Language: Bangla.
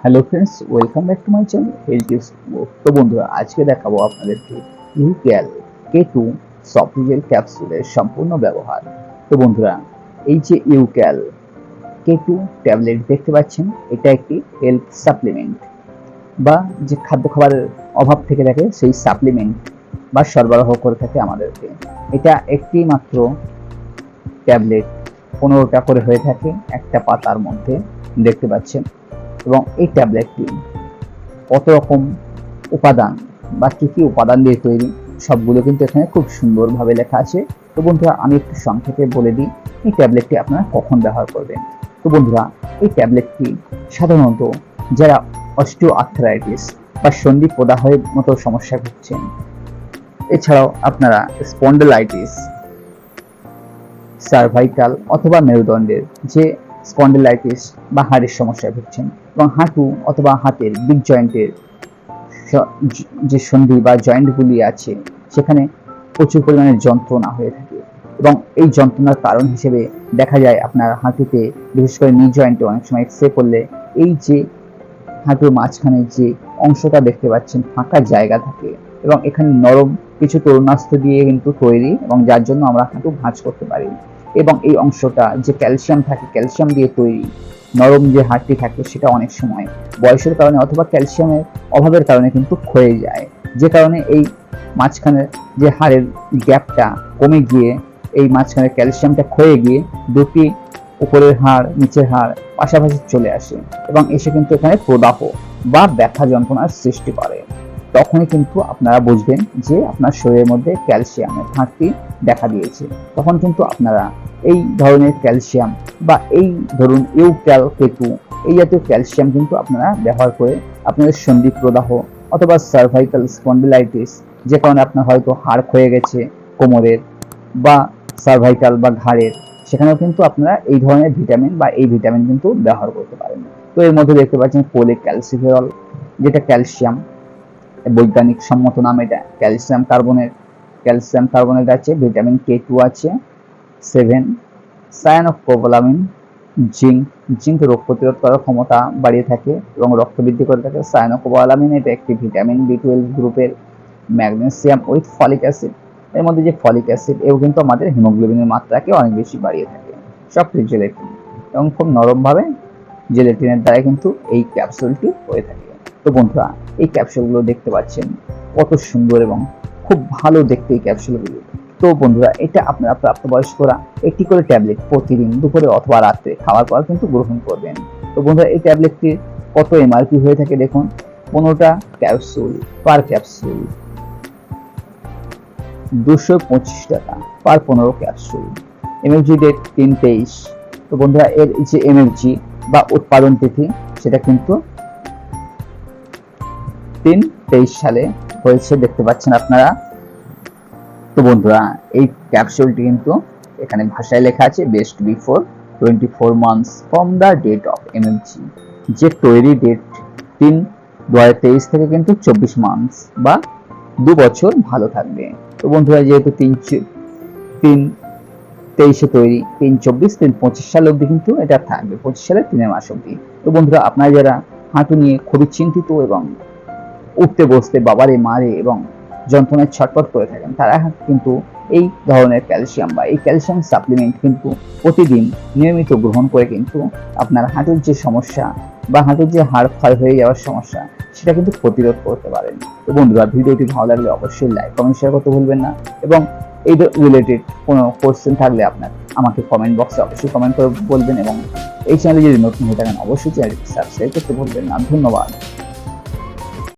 Hello friends, welcome back to my channel হেলথ্tipsbango। তো বন্ধুরা, আজকে দেখাবো আপনাদেরকে eucal K2 softgel ক্যাপসুলের সম্পূর্ণ ব্যবহার। তো বন্ধুরা, এই যে eucal K2 ট্যাবলেট দেখতে পাচ্ছেন, এটা একটি হেলথ সাপ্লিমেন্ট বা যে খাদ্য খাবারের অভাব থেকে থাকে সেই সাপ্লিমেন্ট বা সরবরাহ করে থাকে আমাদেরকে। এটা একটি মাত্র ট্যাবলেট 15টা করে হয়ে থাকে একটা পাতার মধ্যে, দেখতে পাচ্ছেন। এবং এই ট্যাবলেটটি কত রকম উপাদান বা কি কি উপাদান দিয়ে তৈরি সবগুলো কিন্তু এখানে খুব সুন্দরভাবে লেখা আছে। তো বন্ধুরা, আমি একটু সংক্ষেপে বলে দিই এই ট্যাবলেটটি আপনারা কখন ব্যবহার করবেন। তো বন্ধুরা, এই ট্যাবলেটটি সাধারণত যারা অস্টিও আর্থ্রাইটিস বা সন্ধি প্রদাহের মতো সমস্যা ভুগছেন, এছাড়াও আপনারা স্পন্ডেলাইটিস, সার্ভাইকাল অথবা মেরুদণ্ডের যে স্পন্ডেলাইটিস বা হাড়ের সমস্যায় ভুগছেন, এবং হাঁটু অথবা হাতের বিগ জয়েন্টের যে সন্ধি বা জয়েন্টগুলি আছে সেখানে প্রচুর পরিমাণে যন্ত্রণা হয়ে থাকে, এবং এই যন্ত্রণার কারণ হিসেবে দেখা যায় আপনার হাঁটুতে, বিশেষ করে নি জয়েন্টে অনেক সময় এক্সরে করলে এই যে হাঁটুর মাঝখানে যে অংশটা দেখতে পাচ্ছেন ফাঁকা জায়গা থাকে, এবং এখানে নরম কিছু তরুণাস্ত দিয়ে কিন্তু তৈরি, এবং যার জন্য আমরা হাঁটু ভাঁজ করতে পারি। এবং এই অংশটা যে ক্যালসিয়াম থাকে, ক্যালসিয়াম দিয়ে তৈরি নরম যে হাড়টি থাকে সেটা অনেক সময় বয়সের কারণে অথবা ক্যালসিয়ামের অভাবের কারণে কিন্তু ক্ষয়ে যায়, যে কারণে এই মাঝখানে যে হাড়ের গ্যাপটা কমে গিয়ে এই মাঝখানে ক্যালসিয়ামটা ক্ষয়ে গিয়ে দুটি উপরের হাড় নিচের হাড় পাশাপাশি চলে আসে, এবং এসে কিন্তু এখানে প্রদাহ বা ব্যথা যন্ত্রণার সৃষ্টি করে। তখনই কিন্তু আপনারা বুঝবেন যে আপনার শরীরের মধ্যে ক্যালসিয়ামের ঘাটতি দেখা দিয়েছে। তখন কিন্তু আপনারা এই ধরনের ক্যালসিয়াম বা এই ধরুন eucal K2 এই জাতীয় ক্যালসিয়াম কিন্তু আপনারা ব্যবহার করে আপনাদের সন্ধি প্রদাহ অথবা সার্ভাইকাল স্পন্ডিলাইটিস, যে কারণে আপনার হয়তো হাড় ক্ষয়ে গেছে কোমরের বা সার্ভাইকাল বা ঘাড়ের, সেখানেও কিন্তু আপনারা এই ধরনের ভিটামিন বা এই ভিটামিন কিন্তু ব্যবহার করতে পারেন। তো এর মধ্যে দেখতে পাচ্ছেন ফোলিক ক্যালসিফেরল, যেটা ক্যালসিয়াম, বৈজ্ঞানিক সম্মত নাম এটা ক্যালসিয়াম কার্বনেট আছে, ভিটামিন K2 আছে, 7 সায়ানোকোবালামিন, জিঙ্ক রোগ প্রতিরোধ করার ক্ষমতা বাড়িয়ে থাকে এবং রক্ত বৃদ্ধি করে থাকে। সায়ানোকোবালামিন এটা একটি ভিটামিন B12 গ্রুপের, ম্যাগনেসিয়াম উইথ ফলিক অ্যাসিড, এর মধ্যে যে ফলিক অ্যাসিড এও কিন্তু আমাদের হিমোগ্লোবিনের মাত্রাকে অনেক বেশি বাড়িয়ে থাকে। সবটি জেলেটিন, এবং খুব নরমভাবে জেলেটিনের দ্বারা কিন্তু এই ক্যাপসুলটি হয়ে থাকে। তো বন্ধুরা, এই ক্যাপসুলগুলো দেখতে পাচ্ছেন কত সুন্দর এবং খুব ভালো দেখতে এই ক্যাপসুলগুলো। তো বন্ধুরা, এটা আপনারা প্রাপ্তবয়স্করা একটি করে ট্যাবলেট প্রতিদিন দুপুরে অথবা রাত্রে খাওয়ার পর কিন্তু গ্রহণ করবেন। তো বন্ধুরা, এই ট্যাবলেটটির কত এমআরপি হয়ে থাকে দেখুন, 15টা ক্যাপসুল পার ক্যাপসুল 225 টাকা পার 15 ক্যাপসুল। এমএফজি ডেট 3/23। তো বন্ধুরা, এর যে এমএফজি বা উৎপাদন তিথি সেটা কিন্তু 3/23 সালে হয়েছে, দেখতে পাচ্ছেন আপনারা। তো বন্ধুরা, এই ক্যাপসুলটি কিন্তু এখানে ভাষায় লেখা আছে best before 24 months from the date of MFG, যে তৈরি ডেট 3/2023 থেকে কিন্তু 24 মান্থস বা 2 বছর ভালো থাকবে। তো বন্ধুরা, যেহেতু 3/23 তৈরি, 3/24 3/25 সাল অবধি কিন্তু এটা থাকবে, 25 সালের 3 মাস অবধি। তো বন্ধুরা, আপনারা যারা হাঁটু নিয়ে খুবই চিন্তিত এবং উঠতে বসতে বাবারে মারে এবং যন্ত্রণায় ছটফট করে থাকেন, তারা কিন্তু এই ধরনের ক্যালসিয়াম বা এই ক্যালসিয়াম সাপ্লিমেন্ট কিন্তু প্রতিদিন নিয়মিত গ্রহণ করে কিন্তু আপনার হাঁটুর যে সমস্যা বা হাঁটুর যে হাড় ক্ষয় হয়ে যাওয়ার সমস্যা সেটা কিন্তু প্রতিরোধ করতে পারেন। তো বন্ধুরা, ভিডিওটি ভালো লাগলে অবশ্যই লাইক কমেন্ট শেয়ার করতে ভুলবেন না, এবং এই রিলেটেড কোনো কোশ্চেন থাকলে আপনার আমাকে কমেন্ট বক্সে অবশ্যই কমেন্ট করে বলবেন, এবং এই চ্যানেলে যদি নতুন হয়ে থাকেন অবশ্যই চ্যানেলটি সাবস্ক্রাইব করতে ভুলবেন না। ধন্যবাদ।